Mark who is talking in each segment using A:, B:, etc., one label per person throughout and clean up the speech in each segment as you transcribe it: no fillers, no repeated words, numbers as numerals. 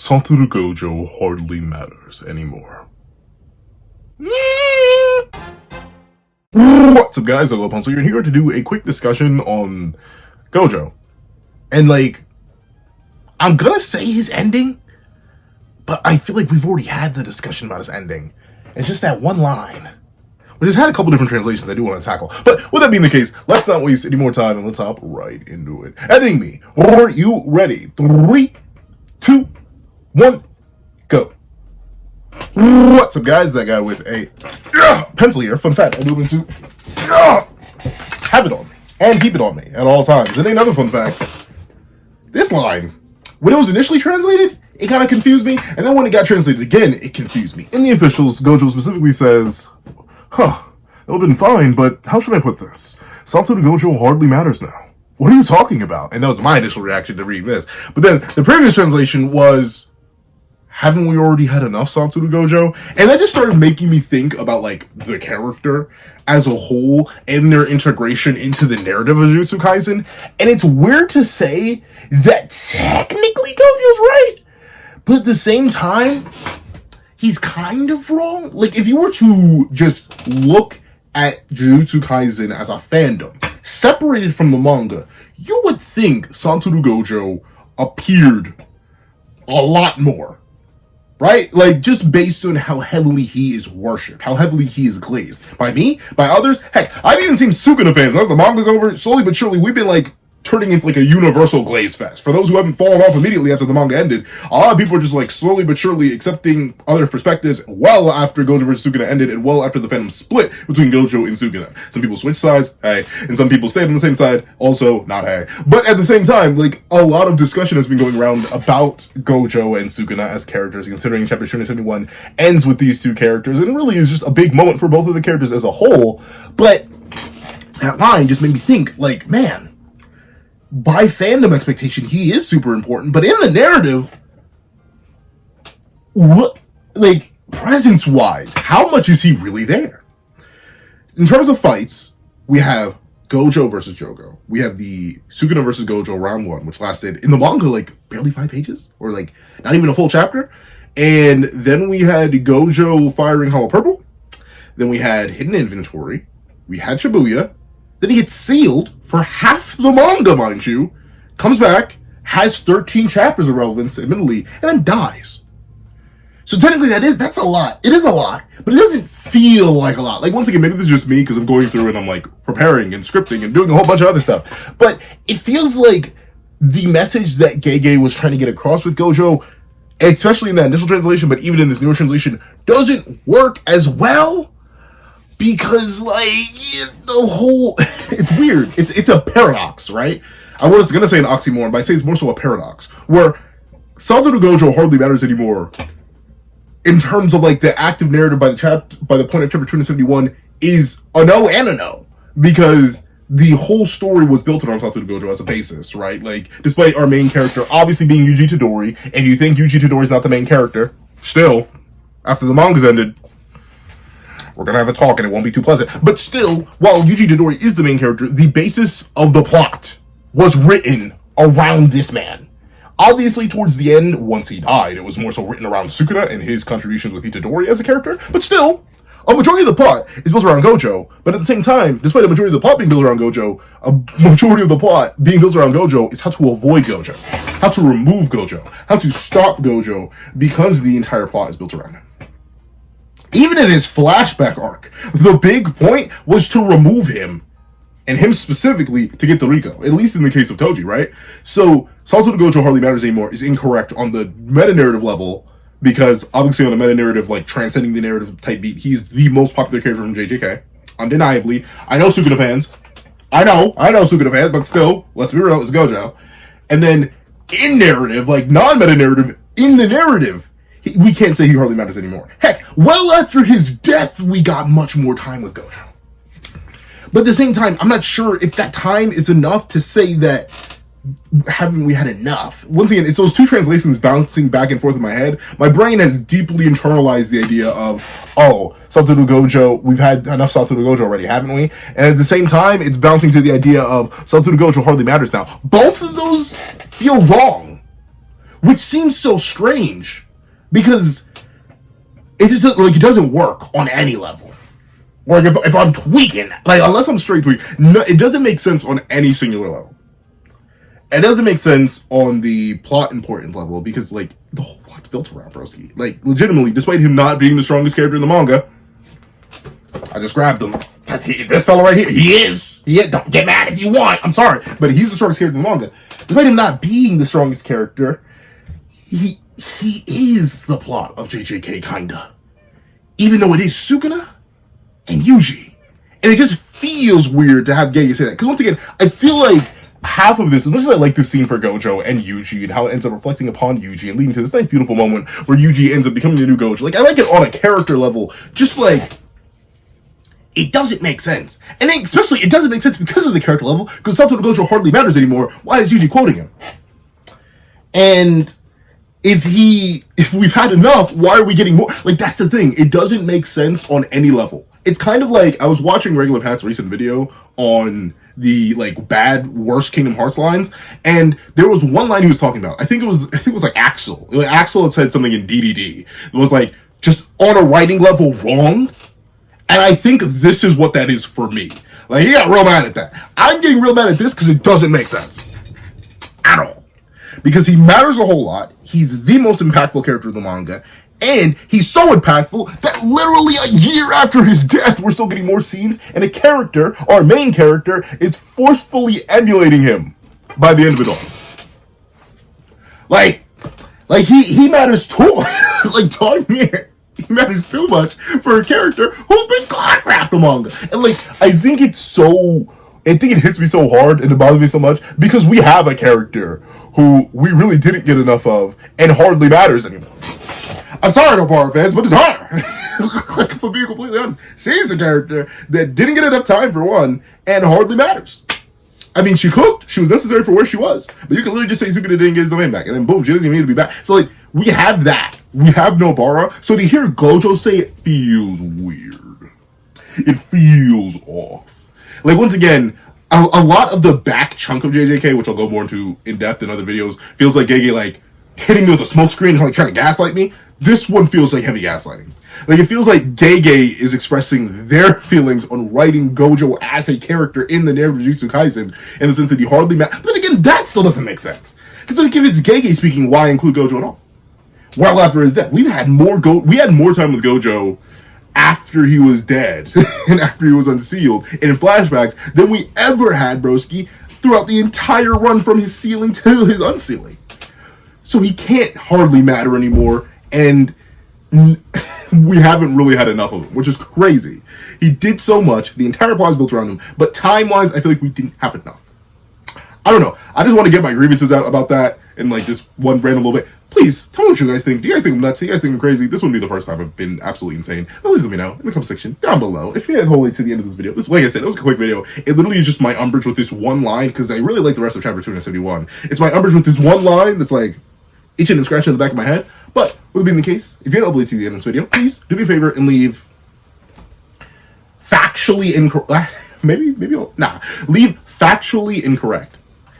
A: Satoru Gojo hardly matters anymore. What's up, guys? I'm Pencil. You're here to do a quick discussion on Gojo. And, I'm gonna say his ending, but I feel like we've already had the discussion about his ending. It's just that one line, which has had a couple different translations I do want to tackle. But with that being the case, let's not waste any more time and let's hop right into it. Editing me. Are you ready? 3, 2, 1, go. What's up, guys? That guy with a pencil here. Fun fact, I move into have it on me and keep it on me at all times. And another fun fact, this line, when it was initially translated, it kind of confused me. And then when it got translated again, it confused me. In the officials, Gojo specifically says, that would have been fine, but how should I put this? Satoru Gojo hardly matters now. What are you talking about? And that was my initial reaction to reading this. But then the previous translation was, haven't we already had enough Satoru Gojo? And that just started making me think about, the character as a whole and their integration into the narrative of Jujutsu Kaisen. And it's weird to say that technically Gojo's right, but at the same time, he's kind of wrong. If you were to just look at Jujutsu Kaisen as a fandom, separated from the manga, you would think Satoru Gojo appeared a lot more. Right? Just based on how heavily he is worshipped, how heavily he is glazed. By me? By others? Heck, I've even seen Sukuna fans. Now the manga's over, slowly but surely, we've been, turning into, a universal glaze fest. For those who haven't fallen off immediately after the manga ended, a lot of people are just, slowly but surely accepting other perspectives well after Gojo vs. Sukuna ended and well after the fandom split between Gojo and Sukuna. Some people switch sides, hey, and some people stayed on the same side, also not hey. But at the same time, a lot of discussion has been going around about Gojo and Sukuna as characters, considering Chapter 271 ends with these two characters, and it really is just a big moment for both of the characters as a whole. But that line just made me think, man, by fandom expectation, he is super important, but in the narrative, what, presence-wise, how much is he really there? In terms of fights, we have Gojo versus Jogo. We have the Sukuna versus Gojo round 1, which lasted, in the manga, barely 5 pages, or, not even a full chapter. And then we had Gojo firing Hollow Purple. Then we had Hidden Inventory. We had Shibuya. Then he gets sealed for half the manga, mind you, comes back, has 13 chapters of relevance, admittedly, and then dies. So technically that's a lot. It is a lot, but it doesn't feel like a lot. Once again, maybe this is just me because I'm going through and I'm preparing and scripting and doing a whole bunch of other stuff. But it feels like the message that GEGE was trying to get across with Gojo, especially in that initial translation, but even in this newer translation, doesn't work as well. Because, the whole, it's weird. It's a paradox, right? I was going to say an oxymoron, but I say it's more so a paradox. Where Satoru Gojo hardly matters anymore in terms of, the active narrative by the point of Chapter 271 is a no and a no. Because the whole story was built around Satoru Gojo as a basis, right? Despite our main character obviously being Yuji Tadori, and you think Yuji Tadori's not the main character, still, after the manga's ended, we're going to have a talk and it won't be too pleasant. But still, while Yuji Tadori is the main character, the basis of the plot was written around this man. Obviously, towards the end, once he died, it was more so written around Sukuna and his contributions with Itadori as a character. But still, a majority of the plot is built around Gojo. But at the same time, despite a majority of the plot being built around Gojo, a majority of the plot being built around Gojo is how to avoid Gojo, how to remove Gojo, how to stop Gojo, because the entire plot is built around him. Even in his flashback arc, the big point was to remove him, and him specifically to get the Rico, at least in the case of Toji, right? So, Satoru Gojo hardly matters anymore is incorrect on the meta-narrative level, because obviously on the meta-narrative, transcending the narrative type beat, he's the most popular character from JJK, undeniably. I know Sukuna fans. I know Sukuna fans, but still, let's be real, it's Gojo. And then, in narrative, non-meta-narrative, in the narrative, we can't say he hardly matters anymore. Heck, well after his death, we got much more time with Gojo. But at the same time, I'm not sure if that time is enough to say that haven't we had enough. Once again, it's those two translations bouncing back and forth in my head. My brain has deeply internalized the idea of, Satoru Gojo, we've had enough Satoru Gojo already, haven't we? And at the same time, it's bouncing to the idea of Satoru Gojo hardly matters now. Both of those feel wrong. which seems so strange because it doesn't work on any level. Like if I'm tweaking, like unless I'm straight tweaking, no, it doesn't make sense on any singular level. It doesn't make sense on the plot important level because like the whole plot's built around Broski. Like legitimately, despite him not being the strongest character in the manga, I just grabbed him. This fellow right here, he is. Don't get mad if you want. I'm sorry, but he's the strongest character in the manga. Despite him not being the strongest character, he is the plot of JJK kinda. Even though it is Sukuna and Yuji, and it just feels weird to have GEGE say that because once again, I feel like half of this, as much as I like this scene for Gojo and Yuji and how it ends up reflecting upon Yuji and leading to this nice beautiful moment where Yuji ends up becoming the new Gojo. Like I like it on a character level, just like it doesn't make sense. And then especially it doesn't make sense because of the character level, because Satoru Gojo hardly matters anymore. Why is Yuji quoting him? And if we've had enough, why are we getting more? Like that's the thing. It doesn't make sense on any level. It's kind of like I was watching Regular Pat's recent video on the like bad worst Kingdom Hearts lines, and there was one line he was talking about. I think it was like Axel. Like, Axel had said something in DDD. It was like just on a writing level wrong. And I think this is what that is for me. Like he got real mad at that. I'm getting real mad at this because it doesn't make sense at all. Because he matters a whole lot. He's the most impactful character in the manga. And he's so impactful that literally a year after his death, we're still getting more scenes. And a character, our main character, is forcefully emulating him by the end of it all. Like he matters too much. Like, darn near. He matters too much for a character who's been god-wrapped the manga. And like, I think it hits me so hard and it bothers me so much because we have a character who we really didn't get enough of and hardly matters anymore. I'm sorry, no Power fans, but it's her. Like, if I'm being completely honest, she's the character that didn't get enough time for one and hardly matters. I mean, she cooked. She was necessary for where she was. But you can literally just say Sukuna didn't get his domain back. And then boom, she doesn't even need to be back. So like, we have that. We have Nobara. So to hear Gojo say it feels weird. It feels off. Like, once again, a lot of the back chunk of JJK, which I'll go more into in depth in other videos, feels like GEGE like hitting me with a smoke screen, like trying to gaslight me. This one feels like heavy gaslighting. Like, it feels like GEGE is expressing their feelings on writing Gojo as a character in the narrative of Jujutsu Kaisen, in the sense that he hardly But then again, that still doesn't make sense. Because like, if it's GEGE speaking, why include Gojo at all? Well, after his death, we had more time with Gojo after he was dead and after he was unsealed and in flashbacks than we ever had, broski, throughout the entire run from his sealing to his unsealing. So he can't hardly matter anymore, and we haven't really had enough of him, which is crazy. He did so much, the entire plot is built around him, but time-wise, I feel like we didn't have enough. I don't know. I just want to get my grievances out about that in like just one random little bit. Please, tell me what you guys think. Do you guys think I'm nuts? Do you guys think I'm crazy? This wouldn't be the first time I've been absolutely insane. But please let me know in the comment section down below. If you guys whole way to the end of this video, like I said, it was a quick video. It literally is just my umbrage with this one line, because I really like the rest of chapter 271. It's my umbrage with this one line that's like itching and scratching in the back of my head. But with being the case, if you had all the way to the end of this video, please do me a favor and leave factually incorrect. Leave factually incorrect.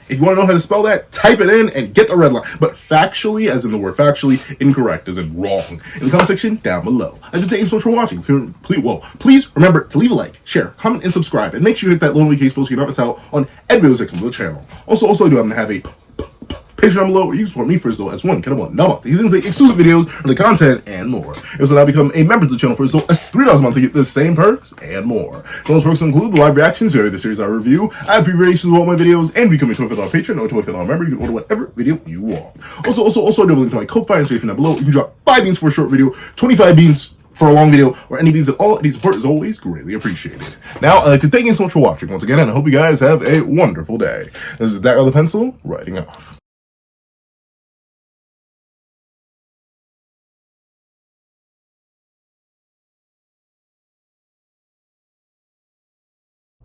A: If you want to know how to spell that, type it in and get the red line. But factually, as in the word factually, incorrect, as in wrong, in the comment section down below. I just thank you so much for watching. Please remember to leave a like, share, comment, and subscribe. And make sure you hit that little notification bell so you don't miss out on any videos that come to the channel. Also, I do have a page down below where you can support me for as low as $1. These things like exclusive videos, early content, and more. You also now become a member of the channel for as low as $3 a month to get the same perks and more. Those perks include the live reactions to every the series I review, I have free variations of all my videos, and becoming a $25 patron or a $25 member. You can order whatever video you want. Also, I do have a link to my Ko-Fi and down below. You can drop 5 beans for a short video, 25 beans for a long video, or any of these at all. Any support is always greatly appreciated. Now, I'd like to thank you so much for watching once again, and I hope you guys have a wonderful day. This is That Other Pencil, writing off.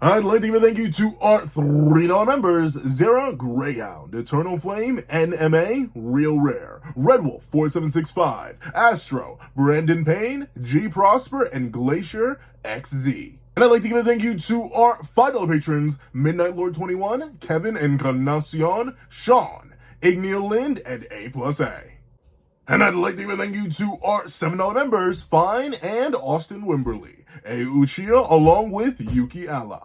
A: I'd like to give a thank you to our $3 members: Zara, Greyhound, Eternal Flame, NMA, Real Rare, Red Wolf 4765, Astro, Brandon Payne, G Prosper, and Glacier XZ. And I'd like to give a thank you to our $5 patrons: Midnight Lord 21, Kevin Encarnacion, Sean, Igneal Lind, and A+A. And I'd like to give a thank you to our $7 members, Fine and Austin Wimberly, A Uchiha, along with Yuki Ally.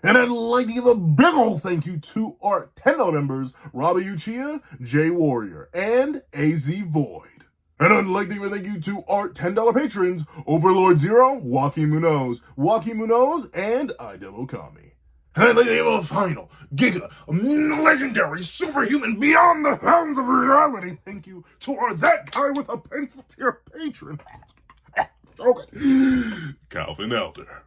A: And I'd like to give a big ol' thank you to our $10 members, Robbie Uchiha, Jay Warrior, and AZ Void. And I'd like to give a thank you to our $10 patrons, Overlord Zero, Joaquin Munoz, and Idemo Kami. And I'd like to give a final, giga, legendary, superhuman, beyond the bounds of reality thank you to our That Guy with a Pencil tier patron. Okay. Calvin Elder.